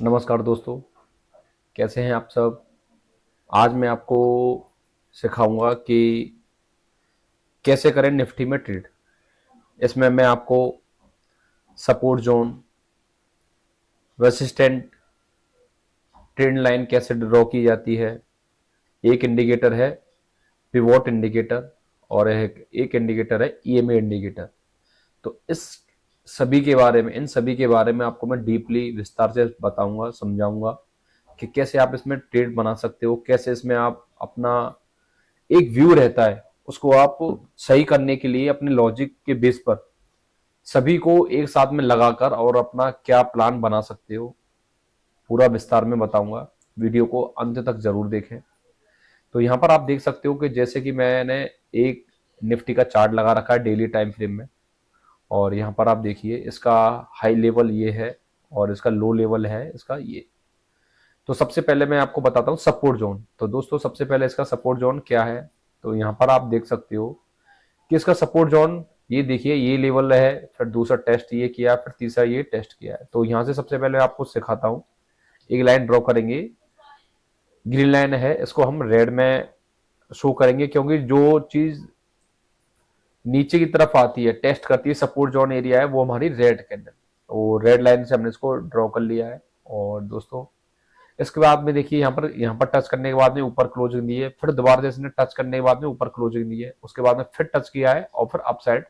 नमस्कार दोस्तों, कैसे हैं आप सब। आज मैं आपको सिखाऊंगा कि कैसे करें निफ्टी में ट्रेड। इसमें मैं आपको support zone, resistant, trend line कैसे ड्रॉ की जाती है। एक इंडिकेटर है पिवोट इंडिकेटर और एक इंडिकेटर है ईएमए इंडिकेटर। तो इस सभी के बारे में इन सभी के बारे में आपको मैं डीपली विस्तार से बताऊंगा, समझाऊंगा कि कैसे आप इसमें ट्रेड बना सकते हो, कैसे इसमें आप अपना एक व्यू रहता है उसको आप सही करने के लिए अपने लॉजिक के बेस पर सभी को एक साथ में लगाकर और अपना क्या प्लान बना सकते हो, पूरा विस्तार में बताऊंगा। वीडियो को अंत तक जरूर देखें। तो यहाँ पर आप देख सकते हो कि जैसे कि मैंने एक निफ्टी का चार्ट लगा रखा है डेली टाइम फ्रेम में, और यहाँ पर आप देखिए इसका हाई लेवल ये है और इसका लो लेवल है इसका ये। तो सबसे पहले मैं आपको बताता हूँ सपोर्ट जोन। तो दोस्तों सबसे पहले इसका सपोर्ट जोन क्या है, तो यहाँ पर आप देख सकते हो कि इसका सपोर्ट जोन ये देखिए, ये लेवल है, फिर दूसरा टेस्ट ये किया, फिर तीसरा ये टेस्ट किया है। तो यहाँ से सबसे पहले आपको सिखाता हूँ, एक लाइन ड्रॉ करेंगे, ग्रीन लाइन है, इसको हम रेड में शो करेंगे क्योंकि जो चीज नीचे की तरफ आती है, टेस्ट करती है, सपोर्ट जोन एरिया है, वो हमारी रेड कैंडल। तो रेड लाइन से हमने इसको ड्रॉ कर लिया है। और दोस्तों इसके बाद में देखिए यहाँ पर टच करने के बाद में ऊपर क्लोजिंग दी है, फिर दोबारा से इसने टच करने के बाद में ऊपर क्लोजिंग दी है, उसके बाद में फिर टच किया है और फिर अप साइड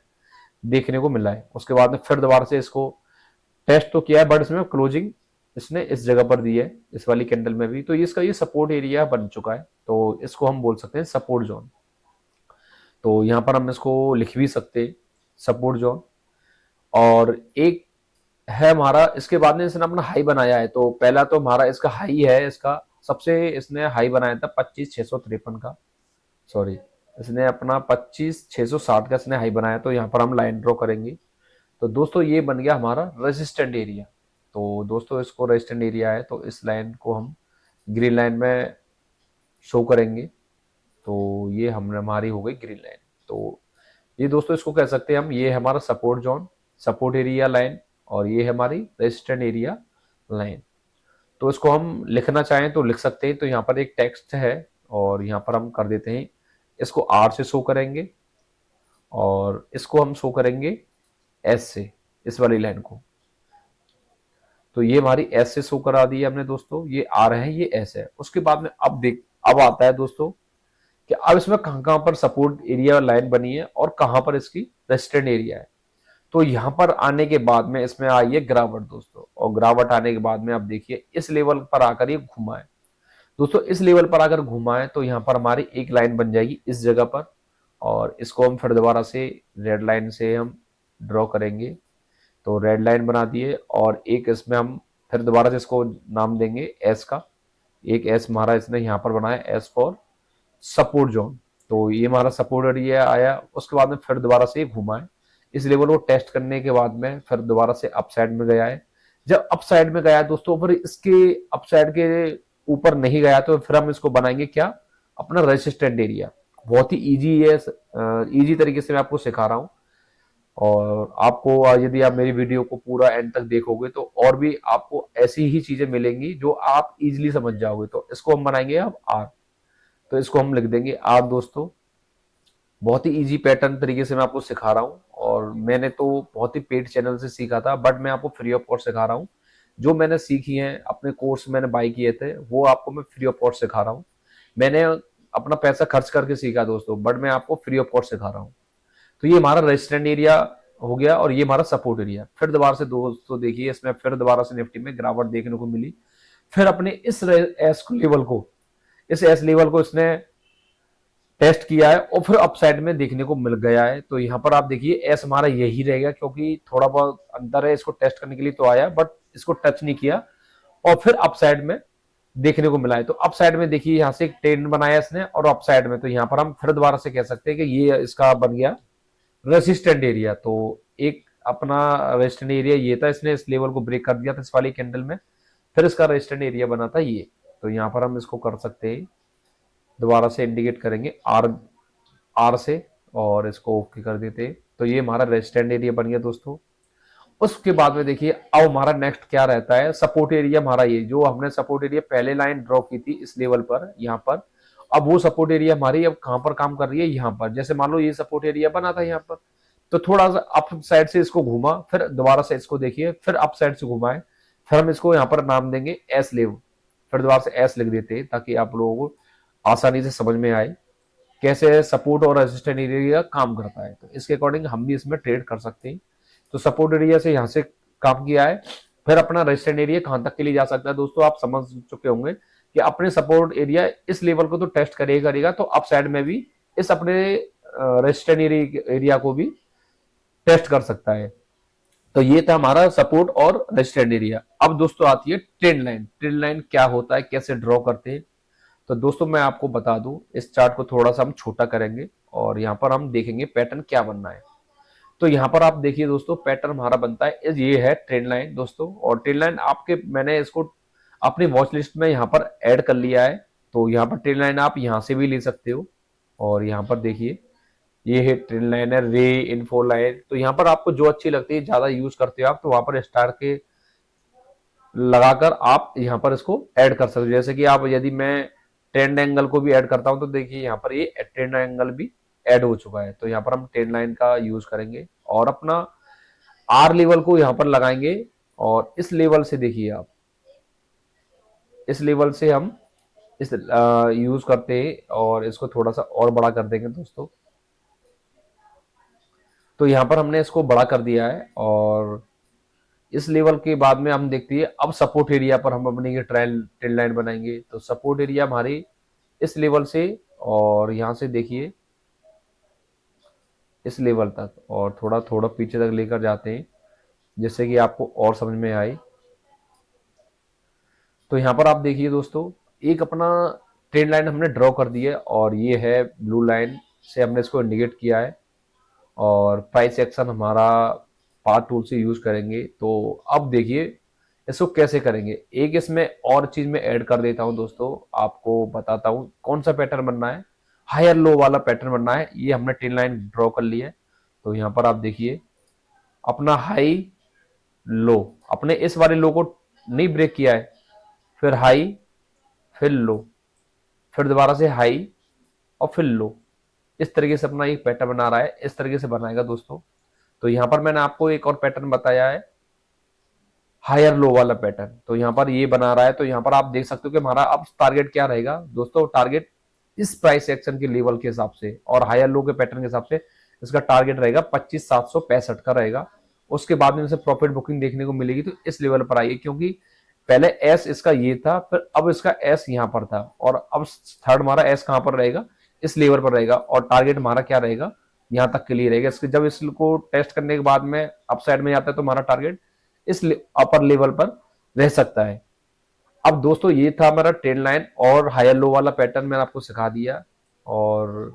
देखने को मिला है। उसके बाद में फिर दोबारा से इसको टेस्ट तो किया है, बट इसमें क्लोजिंग इसने इस जगह पर दी है, इस वाली कैंडल में भी। तो इसका ये सपोर्ट एरिया बन चुका है, तो इसको हम बोल सकते हैं सपोर्ट जोन। तो यहाँ पर हम इसको लिख भी सकते हैं सपोर्ट जोन। और एक है हमारा, इसके बाद में इसने अपना हाई बनाया है। तो पहला तो हमारा इसका हाई है, इसका सबसे इसने हाई बनाया था 25,653 का, सॉरी, इसने अपना 25,660 का इसने हाई बनाया। तो यहाँ पर हम लाइन ड्रॉ करेंगे। तो दोस्तों ये बन गया हमारा रेजिस्टेंट एरिया। तो दोस्तों इसको रेजिस्टेंट एरिया है, तो इस लाइन को हम ग्रीन लाइन में शो करेंगे। तो ये हमने हमारी हो गई ग्रीन लाइन। तो ये दोस्तों इसको कह सकते हैं हम, ये हमारा support zone, support area line, और ये है हमारी रेजिस्टेंट एरिया लाइन। तो इसको हम लिखना चाहें तो लिख सकते हैं। तो यहाँ पर एक टेक्स्ट है और यहाँ पर हम कर देते हैं, इसको आर से शो करेंगे और इसको हम शो करेंगे एस से, इस वाली लाइन को। तो ये हमारी एस से शो करा दी है हमने दोस्तों, ये आर है, ये एस है। उसके बाद में अब आता है दोस्तों कि अब इसमें कहां कहां पर सपोर्ट एरिया लाइन बनी है और कहां पर इसकी रेजिस्टेंट एरिया है। तो यहां पर आने के बाद में इसमें आई है गिरावट दोस्तों, और गिरावट आने के बाद में आप देखिए इस लेवल पर आकर ये घुमा है दोस्तों। इस लेवल पर अगर घुमा है तो यहाँ पर हमारी एक लाइन बन जाएगी इस जगह पर, और इसको हम फिर दोबारा से रेड लाइन से हम ड्रॉ करेंगे। तो रेड लाइन बना दिए और एक इसमें हम फिर दोबारा से इसको नाम देंगे एस का। एक एस हमारा इसने यहाँ पर बनाया, एस फॉर सपोर्ट जोन। तो ये हमारा सपोर्ट एरिया आया। उसके बाद में फिर दोबारा से घुमा है, इस लेवल को टेस्ट करने के बाद में फिर दोबारा से अप साइड में गया है। जब अप साइड में गया है दोस्तों, फिर इसके अप साइड के ऊपर नहीं गया तो फिर हम इसको बनाएंगे क्या, अपना रेजिस्टेंट एरिया। बहुत ही इजी है, इजी तरीके से मैं आपको सिखा रहा हूँ। और आपको यदि आप मेरी वीडियो को पूरा एंड तक देखोगे तो और भी आपको ऐसी ही चीजें मिलेंगी जो आप इजीली समझ जाओगे। तो इसको हम बनाएंगे अब आर। तो इसको हम लिख देंगे आर दोस्तों। बहुत ही इजी पैटर्न तरीके से मैं आपको सिखा रहा हूँ, और मैंने तो बहुत ही पेड चैनल से सीखा था, बट मैं आपको फ्री ऑफ कॉस्ट सिखा रहा हूँ। जो मैंने सीखी है अपने कोर्स मैंने बाय किए थे, वो आपको मैं फ्री ऑफ कॉस्ट सिखा रहा हूँ। मैंने अपना पैसा खर्च करके सीखा दोस्तों, बट मैं आपको फ्री ऑफ कॉस्ट सिखा रहा हूँ। तो ये हमारा रेजिस्टेंट एरिया हो गया और ये हमारा सपोर्ट एरिया। फिर दोबारा से दोस्तों देखिए इसमें फिर दोबारा से निफ्टी में गिरावट देखने को मिली। फिर अपने इस एस लेवल को इसने टेस्ट किया है और फिर अपसाइड में देखने को मिल गया है। तो यहाँ पर आप देखिए एस हमारा यही रहेगा, क्योंकि थोड़ा बहुत अंदर है, इसको टेस्ट करने के लिए तो आया बट इसको टच नहीं किया, और फिर अपसाइड में देखने को मिला है। तो अपसाइड में देखिए यहाँ से एक ट्रेंड बनाया इसने, और अपसाइड में तो यहाँ पर हम फिर दोबारा से कह सकते हैं कि ये इसका बन गया रेसिस्टेंट एरिया। तो एक अपना रेजिस्टेंट एरिया ये था, इसने इस लेवल को ब्रेक कर दिया था इस वाली कैंडल में, फिर इसका रेजिस्टेंट एरिया बना था ये। तो यहाँ पर हम इसको कर सकते हैं, दोबारा से इंडिकेट करेंगे आर, आर से, और इसको ओके कर देते हैं। तो ये हमारा रेजिस्टेंट एरिया बन गया दोस्तों। उसके बाद में देखिए अब हमारा नेक्स्ट क्या रहता है, सपोर्ट एरिया हमारा ये जो हमने सपोर्ट एरिया पहले लाइन ड्रॉ की थी इस लेवल पर यहाँ पर, अब वो सपोर्ट एरिया हमारी अब कहां पर काम कर रही है, यहाँ पर। जैसे मान लो ये सपोर्ट एरिया बना था यहाँ पर, तो थोड़ा सा अप साइड से इसको घुमा, फिर दोबारा से इसको देखिए, फिर अप साइड से घुमाए, फिर हम इसको यहाँ पर नाम देंगे एस लेव, फिर दोबारा से एस लिख देते हैं ताकि आप लोगों को आसानी से समझ में आए कैसे सपोर्ट और रेजिस्टेंस एरिया काम करता है। तो इसके अकॉर्डिंग हम भी इसमें ट्रेड कर सकते हैं। तो सपोर्ट एरिया से यहाँ से काम किया है, फिर अपना रेजिस्टेंस एरिया कहां तक के लिए जा सकता है दोस्तों, आप समझ चुके होंगे कि अपने सपोर्ट एरिया इस लेवल को तो टेस्ट करेगा, तो अप साइड में भी इस अपने रेजिस्टेंस एरिया को भी टेस्ट कर सकता है। तो ये था हमारा सपोर्ट और रेजिस्टेंस एरिया। अब दोस्तों आती है ट्रेंड लाइन। ट्रेंड लाइन क्या होता है, कैसे ड्रॉ करते हैं, तो दोस्तों मैं आपको बता दूं, इस चार्ट को थोड़ा सा हम छोटा करेंगे और यहाँ पर हम देखेंगे पैटर्न क्या बनना है। तो यहाँ पर आप देखिए दोस्तों पैटर्न हमारा बनता है, ये है ट्रेंड लाइन दोस्तों। और ट्रेंड लाइन आपके मैंने इसको अपनी वॉच लिस्ट में यहाँ पर ऐड कर लिया है। तो यहाँ पर ट्रेंड लाइन आप यहाँ से भी ले सकते हो। और यहाँ पर देखिए ये है ट्रेंड लाइन है, रे इन्फो लाइन। तो यहाँ पर आपको जो अच्छी लगती है, ज्यादा यूज करते हो आप, तो वहां पर स्टार के लगाकर आप यहाँ पर इसको ऐड कर सकते हो। जैसे कि आप यदि मैं ट्रेंड एंगल को भी ऐड करता हूं तो देखिए यहाँ पर ये ट्रेंड एंगल भी ऐड हो चुका है। तो यहाँ पर हम ट्रेंड लाइन का यूज करेंगे और अपना आर लेवल को यहाँ पर लगाएंगे। और इस लेवल से देखिए आप, इस लेवल से हम इस यूज करते हैं और इसको थोड़ा सा और बड़ा कर देंगे दोस्तों। तो यहाँ पर हमने इसको बड़ा कर दिया है और इस लेवल के बाद में हम देखते हैं अब सपोर्ट एरिया पर हम अपनी ट्रेंड लाइन बनाएंगे। तो सपोर्ट एरिया हमारी इस लेवल से और यहाँ से देखिए इस लेवल तक और थोड़ा थोड़ा पीछे तक लेकर जाते हैं जिससे कि आपको और समझ में आए। तो यहाँ पर आप देखिए दोस्तों एक अपना ट्रेंड लाइन हमने ड्रॉ कर दी है और ये है ब्लू लाइन से हमने इसको इंडिकेट किया है। और प्राइस एक्शन हमारा पार्ट टूल से यूज करेंगे। तो अब देखिए इसको कैसे करेंगे, एक इसमें और चीज में ऐड कर देता हूं दोस्तों, आपको बताता हूं कौन सा पैटर्न बनना है। हायर लो वाला पैटर्न बनना है। ये हमने ट्रेंड लाइन ड्रॉ कर ली है। तो यहाँ पर आप देखिए अपना हाई लो, अपने इस वाले लो को नहीं ब्रेक किया है, फिर हाई फिर लो, फिर दोबारा से हाई और फिर लो, इस तरीके से अपना एक पैटर्न बना रहा है। इस तरीके से बनाएगा दोस्तों। तो यहाँ पर मैंने आपको एक और पैटर्न बताया है हायर लो वाला पैटर्न। तो यहाँ पर ये बना रहा है। तो यहाँ पर आप देख सकते हो कि हमारा अब टारगेट क्या रहेगा दोस्तों, टारगेट इस प्राइस एक्शन के लेवल के हिसाब से और हायर लो के पैटर्न के हिसाब से इसका टारगेट रहेगा 25,765 का रहेगा। उसके बाद में इसे प्रॉफिट बुकिंग देखने को मिलेगी तो इस लेवल पर आइए, क्योंकि पहले एस इसका ये था, फिर अब इसका एस यहाँ पर था और अब थर्ड हमारा एस कहां पर रहेगा, इस लेवल पर रहेगा। और टारगेट हमारा क्या रहेगा, यहाँ तक के लिए रहेगा। इसके जब इसको टेस्ट करने के बाद में अप साइड में जाता है तो हमारा टारगेट इस अपर लेवल पर रह सकता है। अब दोस्तों ये था हमारा ट्रेंड लाइन और हायर लो वाला पैटर्न मैंने आपको सिखा दिया। और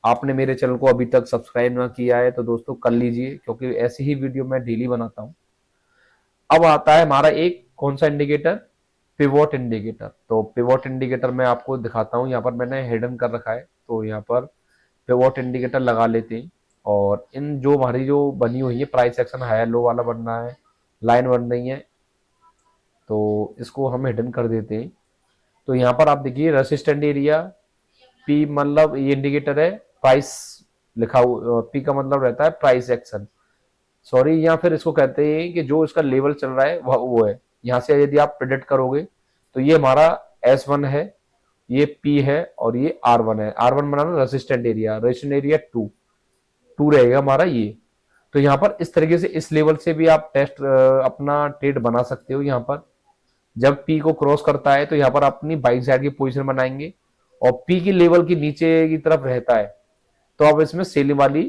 आपने मेरे चैनल को अभी तक सब्सक्राइब ना किया है तो दोस्तों कर लीजिए, क्योंकि ऐसी ही वीडियो मैं डेली बनाता हूं। अब आता है हमारा एक कौन सा इंडिकेटर, पिवोट इंडिकेटर। तो पिवोट इंडिकेटर मैं आपको दिखाता हूं, यहाँ पर मैंने हिडन कर रखा है। तो यहाँ पर पिवोट इंडिकेटर लगा लेते हैं और इन जो हमारी जो बनी हुई है प्राइस एक्शन हायर लो वाला बनना है, लाइन बन रही है, तो इसको हम हिडन कर देते हैं। तो यहाँ पर आप देखिए रेसिस्टेंट एरिया पी, मतलब ये इंडिकेटर है प्राइस लिखा हुआ, पी का मतलब रहता है प्राइस एक्शन, सॉरी, या फिर इसको कहते हैं कि जो इसका लेवल चल रहा है वह वो है। यहाँ से यदि आप प्रेडिक्ट करोगे तो ये हमारा S1 है, ये P है और ये R1 है। R1 बनाना रेसिस्टेंट एरिया, रेजिस्टेंट एरिया 2 रहेगा हमारा ये। तो यहाँ पर इस तरीके से इस लेवल से भी आप टेस्ट अपना ट्रेड बना सकते हो। यहाँ पर जब P को क्रॉस करता है तो यहाँ पर अपनी बाइंग साइड की पोजीशन बनाएंगे और P की लेवल की नीचे की तरफ रहता है तो आप इसमें सेलिंग वाली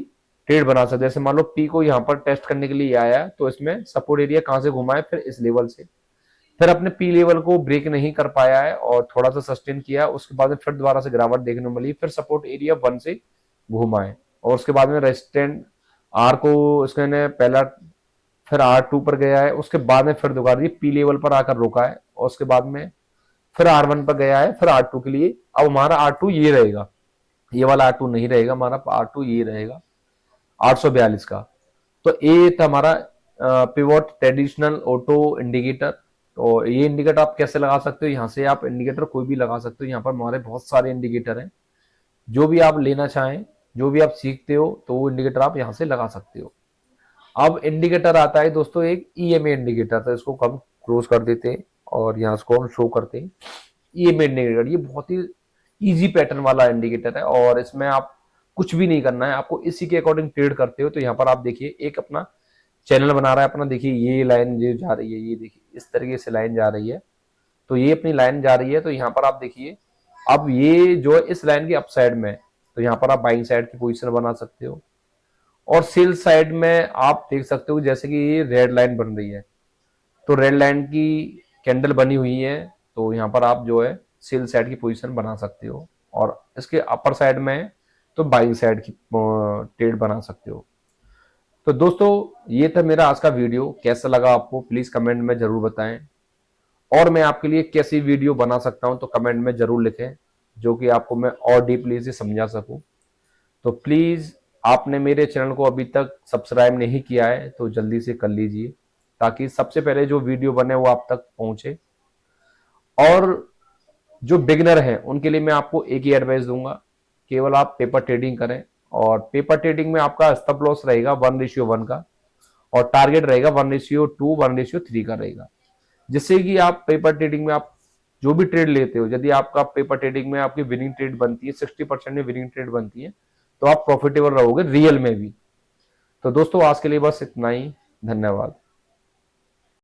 ट्रेड बना सकते हैं। जैसे मान लो P को यहाँ पर टेस्ट करने के लिए आया तो इसमें सपोर्ट एरिया कहां से घुमाए, फिर इस लेवल से, फिर अपने P लेवल को ब्रेक नहीं कर पाया है और थोड़ा सा सस्टेन किया, उसके बाद में फिर दोबारा से गिरावट देखने को मिली, फिर सपोर्ट एरिया 1 से घुमाए और उसके बाद में रेजिस्टेंट R को इसने पहला फिर R2 पर गया है, उसके बाद में फिर दोबारा P लेवल पर आकर रोका है और उसके बाद में फिर R1 पर गया है, फिर R2 के लिए। अब हमारा R2 ये रहेगा, ये वाला R2 नहीं रहेगा, हमारा R2 ये रहेगा 842 का। तो ये था हमारा पिवोट ट्रेडिशनल ऑटो इंडिकेटर। तो ये इंडिकेटर आप कैसे लगा सकते हो, यहाँ से आप इंडिकेटर कोई भी लगा सकते हो। यहाँ पर हमारे बहुत सारे इंडिकेटर हैं, जो भी आप लेना चाहें, जो भी आप सीखते हो, तो वो इंडिकेटर आप यहाँ से लगा सकते हो। अब इंडिकेटर आता है दोस्तों एक ईएमए इंडिकेटर, तो इसको हम क्लोज कर देते हैं और यहाँ इसको हम शो करते हैं। ईएमए इंडिकेटर ये बहुत ही इजी पैटर्न वाला इंडिकेटर है और इसमें आप कुछ भी नहीं करना है, आपको इसी के अकॉर्डिंग ट्रेड करते हो। तो यहाँ पर आप देखिए एक अपना चैनल बना रहा है अपना, देखिए ये लाइन जो जा रही है, ये देखिए इस तरीके से लाइन जा रही है, तो ये अपनी लाइन जा रही है। तो यहाँ पर आप देखिए अब ये जो है इस लाइन की अपसाइड में, तो यहाँ पर आप बाइंग साइड की पोजीशन बना सकते हो। और सेल साइड में आप देख सकते हो जैसे कि ये रेड लाइन बन रही है, तो रेड लाइन की कैंडल बनी हुई है, तो यहाँ पर आप जो है सेल साइड की पोजीशन बना सकते हो। और इसके अपर साइड में तो बाइंग साइड की ट्रेड बना सकते हो। तो दोस्तों ये था मेरा आज का वीडियो, कैसा लगा आपको प्लीज कमेंट में जरूर बताएं, और मैं आपके लिए कैसी वीडियो बना सकता हूं तो कमेंट में जरूर लिखें, जो कि आपको मैं और डीपली से समझा सकूं। तो प्लीज आपने मेरे चैनल को अभी तक सब्सक्राइब नहीं किया है तो जल्दी से कर लीजिए, ताकि सबसे पहले जो वीडियो बने वो आप तक पहुंचे। और जो बिगिनर हैं उनके लिए मैं आपको एक ही एडवाइस दूंगा, केवल आप पेपर ट्रेडिंग करें। और पेपर ट्रेडिंग में आपका स्टॉप लॉस रहेगा 1:1 का, और टारगेट रहेगा 1:2 1:3 का रहेगा, जिससे कि आप पेपर ट्रेडिंग में आप जो भी ट्रेड लेते हो, यदि आपका पेपर ट्रेडिंग में आपकी विनिंग ट्रेड बनती है, 60% में विनिंग ट्रेड बनती है, तो आप प्रॉफिटेबल रहोगे रियल में भी। तो दोस्तों आज के लिए बस इतना ही, धन्यवाद।